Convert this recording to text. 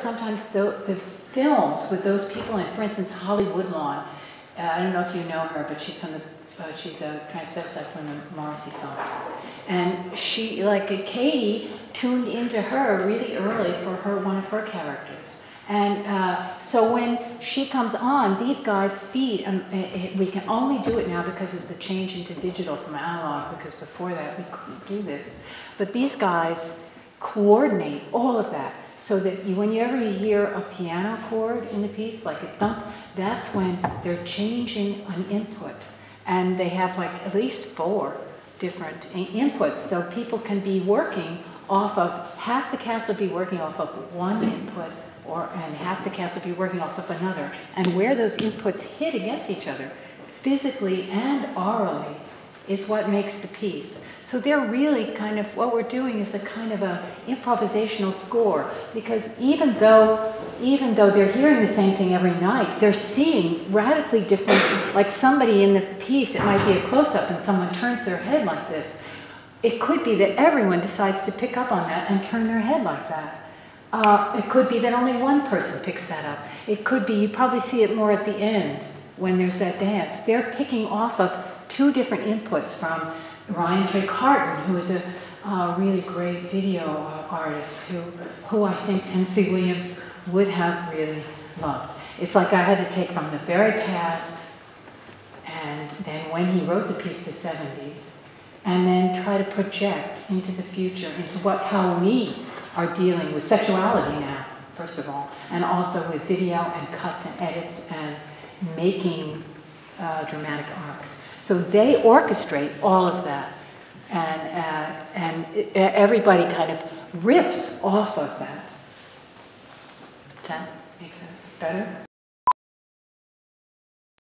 sometimes the films with those people in, for instance, Hollywood Lawn. I don't know if you know her, but she's from the she's a transvestite from the Morrissey films. And she, like Katie, tuned into her really early for one of her characters. And so when she comes on, these guys feed, we can only do it now because of the change into digital from analog, because before that we couldn't do this. But these guys coordinate all of that so that whenever you hear a piano chord in the piece, like a thump, that's when they're changing an input. And they have like at least 4 different inputs, so people can be working off of, half the cast will be working off of one input, and half the cast will be working off of another. And where those inputs hit against each other, physically and orally, is what makes the piece. So they're really kind of, what we're doing is a kind of a improvisational score, because even though they're hearing the same thing every night, they're seeing radically different, like somebody in the piece, it might be a close-up and someone turns their head like this. It could be that everyone decides to pick up on that and turn their head like that. It could be that only one person picks that up. It could be, you probably see it more at the end when there's that dance. They're picking off of 2 different inputs from Ryan Trey Carton, who is a really great video artist who I think Tennessee Williams would have really loved. It's like I had to take from the very past, and then when he wrote the piece, the 70s, and then try to project into the future, into how we are dealing with sexuality now, first of all, and also with video and cuts and edits and making dramatic arcs. So they orchestrate all of that, and everybody kind of riffs off of that. Does that make sense? Better?